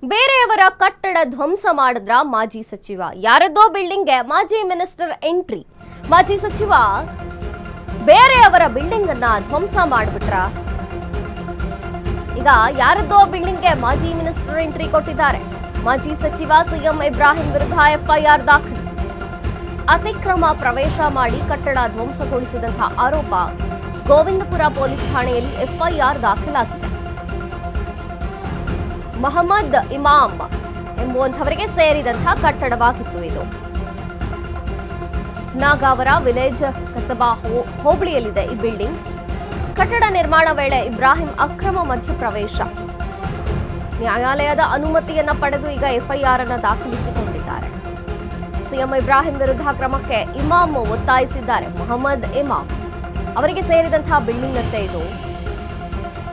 ಬೇರೆಯವರ ಕಟ್ಟಡ ಧ್ವಂಸ ಮಾಡಿದ್ರ ಮಾಜಿ ಸಚಿವ. ಯಾರದ್ದೋ ಬಿಲ್ಡಿಂಗ್ಗೆ ಮಾಜಿ ಮಿನಿಸ್ಟರ್ ಎಂಟ್ರಿ. ಮಾಜಿ ಸಚಿವ ಬೇರೆಯವರ ಬಿಲ್ಡಿಂಗ್ ಅನ್ನ ಧ್ವಂಸ ಮಾಡಿಬಿಟ್ರ. ಈಗ ಯಾರದ್ದೋ ಬಿಲ್ಡಿಂಗ್ಗೆ ಮಾಜಿ ಮಿನಿಸ್ಟರ್ ಎಂಟ್ರಿ ಕೊಟ್ಟಿದ್ದಾರೆ. ಮಾಜಿ ಸಚಿವ ಸಿಎಂ ಇಬ್ರಾಹಿಂ ವಿರುದ್ಧ ಎಫ್ಐಆರ್ ದಾಖಲು. ಅತಿಕ್ರಮ ಪ್ರವೇಶ ಮಾಡಿ ಕಟ್ಟಡ ಧ್ವಂಸಗೊಳಿಸಿದಂತಹ ಆರೋಪ ಗೋವಿಂದಪುರ ಪೊಲೀಸ್ ಠಾಣೆಯಲ್ಲಿ ಎಫ್ಐಆರ್ ದಾಖಲಾಗಿದೆ. ಮೊಹಮ್ಮದ್ ಇಮಾಮ್ ಎಂಬುವಂಥವರಿಗೆ ಸೇರಿದಂತಹ ಕಟ್ಟಡವಾಗಿತ್ತು ಇದು. ನಾಗಾವರ ವಿಲೇಜ್ ಕಸಬಾ ಹೋಬಳಿಯಲ್ಲಿದೆ ಈ ಬಿಲ್ಡಿಂಗ್. ಕಟ್ಟಡ ನಿರ್ಮಾಣ ವೇಳೆ ಇಬ್ರಾಹಿಂ ಅಕ್ರಮ ಮಧ್ಯಪ್ರವೇಶ. ನ್ಯಾಯಾಲಯದ ಅನುಮತಿಯನ್ನ ಪಡೆದು ಈಗ ಎಫ್ಐಆರ್ ಅನ್ನು ದಾಖಲಿಸಿಕೊಂಡಿದ್ದಾರೆ. ಸಿಎಂ ಇಬ್ರಾಹಿಂ ವಿರುದ್ಧ ಕ್ರಮಕ್ಕೆ ಇಮಾಮ್ ಒತ್ತಾಯಿಸಿದ್ದಾರೆ. ಮೊಹಮ್ಮದ್ ಇಮಾಮ್ ಅವರಿಗೆ ಸೇರಿದಂತಹ ಬಿಲ್ಡಿಂಗ್ ಅಂತೆ ಇದು.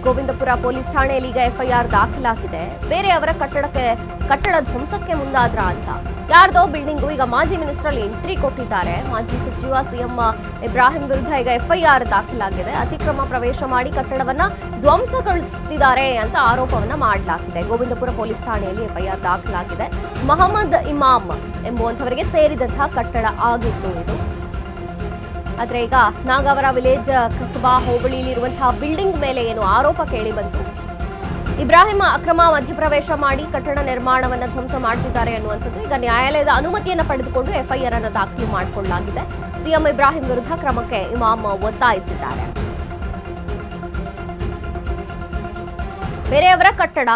ಗೋವಿಂದಪುರ ಪೊಲೀಸ್ ಠಾಣೆಯಲ್ಲಿ ಈಗ ಎಫ್ಐಆರ್ ದಾಖಲಾಗಿದೆ. ಬೇರೆಯವರ ಕಟ್ಟಡ ಧ್ವಂಸಕ್ಕೆ ಮುಂದಾದ್ರ ಅಂತ. ಯಾರ್ದೋ ಬಿಲ್ಡಿಂಗು ಈಗ ಮಾಜಿ ಮಿನಿಸ್ಟರ್ ಎಂಟ್ರಿ ಕೊಟ್ಟಿದ್ದಾರೆ. ಮಾಜಿ ಸಚಿವ ಸಿಎಂ ಇಬ್ರಾಹಿಂ ವಿರುದ್ಧ ಈಗ ಎಫ್ಐಆರ್ ದಾಖಲಾಗಿದೆ. ಅತಿಕ್ರಮ ಪ್ರವೇಶ ಮಾಡಿ ಕಟ್ಟಡವನ್ನ ಧ್ವಂಸಗೊಳಿಸುತ್ತಿದ್ದಾರೆ ಅಂತ ಆರೋಪವನ್ನ ಮಾಡಲಾಗಿದೆ. ಗೋವಿಂದಪುರ ಪೊಲೀಸ್ ಠಾಣೆಯಲ್ಲಿ ಎಫ್ಐಆರ್ ದಾಖಲಾಗಿದೆ. ಮೊಹಮ್ಮದ್ ಇಮಾಮ್ ಎಂಬುವಂಥವರಿಗೆ ಸೇರಿದಂತಹ ಕಟ್ಟಡ ಆಗಿತ್ತು ಇದು. ಆದ್ರೆ ಈಗ ನಾಗಾವರ ವಿಲೇಜ್ ಕಸಬಾ ಹೋಬಳಿಯಲ್ಲಿರುವಂತಹ ಬಿಲ್ಡಿಂಗ್ ಮೇಲೆ ಏನು ಆರೋಪ ಕೇಳಿ ಬಂತು. ಇಬ್ರಾಹಿಂ ಅಕ್ರಮ ಮಧ್ಯಪ್ರವೇಶ ಮಾಡಿ ಕಟ್ಟಡ ನಿರ್ಮಾಣವನ್ನು ಧ್ವಂಸ ಮಾಡ್ತಿದ್ದಾರೆ ಅನ್ನುವಂಥದ್ದು. ಈಗ ನ್ಯಾಯಾಲಯದ ಅನುಮತಿಯನ್ನು ಪಡೆದುಕೊಂಡು ಎಫ್ಐಆರ್ ಅನ್ನು ದಾಖಲು ಮಾಡಿಕೊಳ್ಳಲಾಗಿದೆ. ಸಿಎಂ ಇಬ್ರಾಹಿಂ ವಿರುದ್ಧ ಕ್ರಮಕ್ಕೆ ಇಮಾಮ್ ಒತ್ತಾಯಿಸಿದ್ದಾರೆ. ಬೇರೆಯವರ ಕಟ್ಟಡ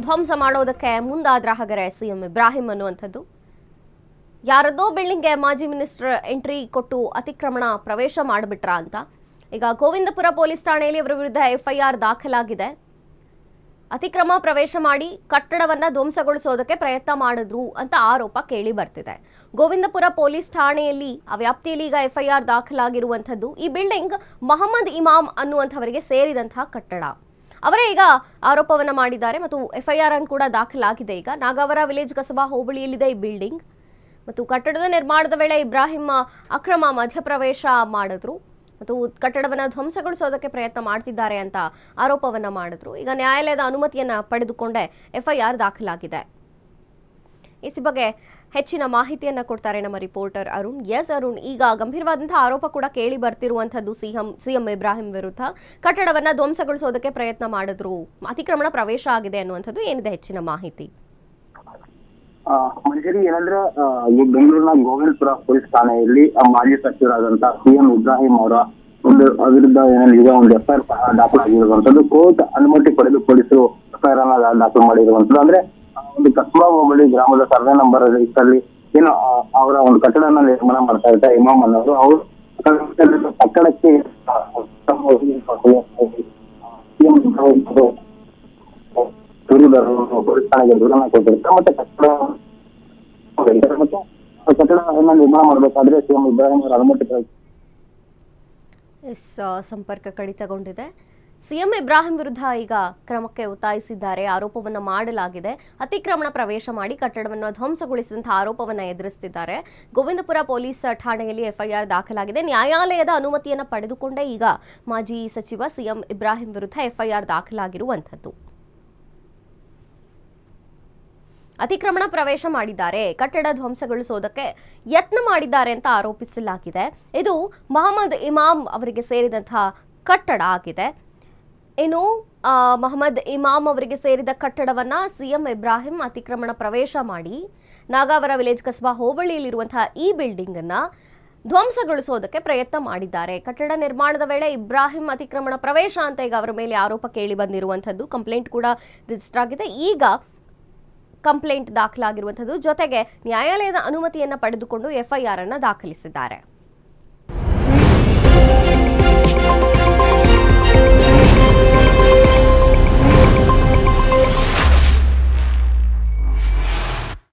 ಧ್ವಂಸ ಮಾಡೋದಕ್ಕೆ ಮುಂದಾದ್ರ ಹಾಗಾದ್ರೆ ಸಿಎಂ ಇಬ್ರಾಹಿಂ ಅನ್ನುವಂಥದ್ದು. ಯಾರದ್ದೋ ಬಿಲ್ಡಿಂಗ್ಗೆ ಮಾಜಿ ಮಿನಿಸ್ಟರ್ ಎಂಟ್ರಿ ಕೊಟ್ಟು ಅತಿಕ್ರಮಣ ಪ್ರವೇಶ ಮಾಡಿಬಿಟ್ರ ಅಂತ. ಈಗ ಗೋವಿಂದಪುರ ಪೊಲೀಸ್ ಠಾಣೆಯಲ್ಲಿ ಅವರ ವಿರುದ್ಧ ಎಫ್ಐಆರ್ ದಾಖಲಾಗಿದೆ. ಅತಿಕ್ರಮ ಪ್ರವೇಶ ಮಾಡಿ ಕಟ್ಟಡವನ್ನ ಧ್ವಂಸಗೊಳಿಸೋದಕ್ಕೆ ಪ್ರಯತ್ನ ಮಾಡಿದ್ರು ಅಂತ ಆರೋಪ ಕೇಳಿ ಬರ್ತಿದೆ. ಗೋವಿಂದಪುರ ಪೊಲೀಸ್ ಠಾಣೆಯಲ್ಲಿ ಆ ವ್ಯಾಪ್ತಿಯಲ್ಲಿ ಈಗ ಎಫ್ಐಆರ್ ದಾಖಲಾಗಿರುವಂಥದ್ದು. ಈ ಬಿಲ್ಡಿಂಗ್ ಮೊಹಮ್ಮದ್ ಇಮಾಮ್ ಅನ್ನುವಂಥವರಿಗೆ ಸೇರಿದಂತಹ ಕಟ್ಟಡ. ಅವರೇ ಈಗ ಆರೋಪವನ್ನ ಮಾಡಿದ್ದಾರೆ ಮತ್ತು ಎಫ್ಐಆರ್ ಅನ್ನು ಕೂಡ ದಾಖಲಾಗಿದೆ. ಈಗ ನಾಗಾವರ ವಿಲೇಜ್ ಕಸಬಾ ಹೋಬಳಿಯಲ್ಲಿದೆ ಈ ಬಿಲ್ಡಿಂಗ್. ಮತ್ತು ಕಟ್ಟಡದ ನಿರ್ಮಾಣದ ವೇಳೆ ಇಬ್ರಾಹಿಂ ಅಕ್ರಮ ಮಧ್ಯಪ್ರವೇಶ ಮಾಡಿದ್ರು ಮತ್ತು ಕಟ್ಟಡವನ್ನು ಧ್ವಂಸಗೊಳಿಸೋದಕ್ಕೆ ಪ್ರಯತ್ನ ಮಾಡ್ತಿದ್ದಾರೆ ಅಂತ ಆರೋಪವನ್ನ ಮಾಡಿದ್ರು. ಈಗ ನ್ಯಾಯಾಲಯದ ಅನುಮತಿಯನ್ನ ಪಡೆದುಕೊಂಡೇ ಎಫ್ಐಆರ್ ದಾಖಲಾಗಿದೆ. ಈ ಬಗ್ಗೆ ಹೆಚ್ಚಿನ ಮಾಹಿತಿಯನ್ನ ಕೊಡ್ತಾರೆ ನಮ್ಮ ರಿಪೋರ್ಟರ್ ಅರುಣ್. ಎಸ್ ಅರುಣ್, ಈಗ ಗಂಭೀರವಾದಂತಹ ಆರೋಪ ಕೂಡ ಕೇಳಿ ಬರ್ತಿರುವಂತದ್ದು ಸಿಎಂ ಇಬ್ರಾಹಿಂ ವಿರುದ್ಧ ಕಟ್ಟಡವನ್ನ ಧ್ವಂಸಗೊಳಿಸೋದಕ್ಕೆ ಪ್ರಯತ್ನ ಮಾಡಿದ್ರು, ಅತಿಕ್ರಮಣ ಪ್ರವೇಶ ಆಗಿದೆ ಅನ್ನುವಂಥದ್ದು. ಏನಿದೆ ಹೆಚ್ಚಿನ ಮಾಹಿತಿ? ಮಂಜರಿ, ಏನಂದ್ರೆ ಬೆಂಗಳೂರಿನ ಗೋವಿಂದಪುರ ಪೊಲೀಸ್ ಠಾಣೆಯಲ್ಲಿ ಮಾಜಿ ಸಚಿವರಾದಂತ ಸಿಎಂ ಇಬ್ರಾಹಿಂ ಅವರ ವಿರುದ್ಧ ಈಗ ಒಂದು ಎಫ್ಐಆರ್ ದಾಖಲಾಗಿರುವಂತದ್ದು. ಕೋರ್ಟ್ ಅನುಮತಿ ಪಡೆದು ಪೊಲೀಸರು ಎಫ್ಐಆರ್ ಅನ್ನ ದಾಖಲು ಮಾಡಿರುವಂತದ್ದು. ಅಂದ್ರೆ ಒಂದು ಕಸ್ಬಾ ಹೋಬಳಿ ಗ್ರಾಮದ ಸರ್ವೆ ನಂಬರ್ ಇಷ್ಟಲ್ಲಿ ಏನು ಅವರ ಒಂದು ಕಟ್ಟಡನ ನಿರ್ಮಾಣ ಮಾಡ್ತಾ ಇರ್ತಾರೆ ಇಮಾಮ್ ಅನ್ನೋರು. ಅವರು ಕಟ್ಟಡಕ್ಕೆ ಪೊಲೀಸ್ ಠಾಣೆಗೆ ದೂರನ್ನ ಕೊಟ್ಟಿರ್ತಾರೆ. ಮತ್ತೆ ಕಟ್ಟಡವನ್ನ ನಿರ್ಮಾಣ ಮಾಡಬೇಕಾದ್ರೆ ಸಿಎಂ ಇಬ್ರಾಹಿಂ ಅವರ ಅನುಮತಿ ಸಂಪರ್ಕ ಕಡಿತಗೊಂಡಿದೆ. ಸಿಎಂ ಇಬ್ರಾಹಿಂ ವಿರುದ್ಧ ಈಗ ಕ್ರಮಕ್ಕೆ ಒತ್ತಾಯಿಸಿದ್ದಾರೆ. ಆರೋಪವನ್ನು ಮಾಡಲಾಗಿದೆ. ಅತಿಕ್ರಮಣ ಪ್ರವೇಶ ಮಾಡಿ ಕಟ್ಟಡವನ್ನು ಧ್ವಂಸಗೊಳಿಸಿದಂತಹ ಆರೋಪವನ್ನು ಎದುರಿಸುತ್ತಿದ್ದಾರೆ. ಗೋವಿಂದಪುರ ಪೊಲೀಸ್ ಠಾಣೆಯಲ್ಲಿ ಎಫ್ಐಆರ್ ದಾಖಲಾಗಿದೆ. ನ್ಯಾಯಾಲಯದ ಅನುಮತಿಯನ್ನು ಪಡೆದುಕೊಂಡೇ ಈಗ ಮಾಜಿ ಸಚಿವ ಸಿಎಂ ಇಬ್ರಾಹಿಂ ವಿರುದ್ಧ ಎಫ್ಐಆರ್ ದಾಖಲಾಗಿರುವಂಥದ್ದು. ಅತಿಕ್ರಮಣ ಪ್ರವೇಶ ಮಾಡಿದ್ದಾರೆ, ಕಟ್ಟಡ ಧ್ವಂಸಗೊಳಿಸೋದಕ್ಕೆ ಯತ್ನ ಮಾಡಿದ್ದಾರೆ ಅಂತ ಆರೋಪಿಸಲಾಗಿದೆ. ಇದು ಮೊಹಮ್ಮದ್ ಇಮಾಮ್ ಅವರಿಗೆ ಸೇರಿದಂತಹ ಕಟ್ಟಡ ಆಗಿದೆ. ಇನ್ನು ಮೊಹಮ್ಮದ್ ಇಮಾಮ್ ಅವರಿಗೆ ಸೇರಿದ ಕಟ್ಟಡವನ್ನ ಸಿಎಂ ಇಬ್ರಾಹಿಂ ಅತಿಕ್ರಮಣ ಪ್ರವೇಶ ಮಾಡಿ ನಾಗಾವರ ವಿಲೇಜ್ ಕಸಬಾ ಹೋಬಳಿಯಲ್ಲಿರುವಂತಹ ಈ ಬಿಲ್ಡಿಂಗ್ ಅನ್ನ ಧ್ವಂಸಗೊಳಿಸೋದಕ್ಕೆ ಪ್ರಯತ್ನ ಮಾಡಿದ್ದಾರೆ. ಕಟ್ಟಡ ನಿರ್ಮಾಣದ ವೇಳೆ ಇಬ್ರಾಹಿಂ ಅತಿಕ್ರಮಣ ಪ್ರವೇಶ ಅಂತ ಈಗ ಅವರ ಮೇಲೆ ಆರೋಪ ಕೇಳಿ ಬಂದಿರುವಂಥದ್ದು. ಕಂಪ್ಲೇಂಟ್ ಕೂಡ ರಿಜಿಸ್ಟರ್ ಆಗಿದೆ. ಈಗ ಕಂಪ್ಲೇಂಟ್ ದಾಖಲಾಗಿರುವಂಥದ್ದು. ಜೊತೆಗೆ ನ್ಯಾಯಾಲಯದ ಅನುಮತಿಯನ್ನು ಪಡೆದುಕೊಂಡು ಎಫ್ಐಆರ್ ಅನ್ನು ದಾಖಲಿಸಿದ್ದಾರೆ.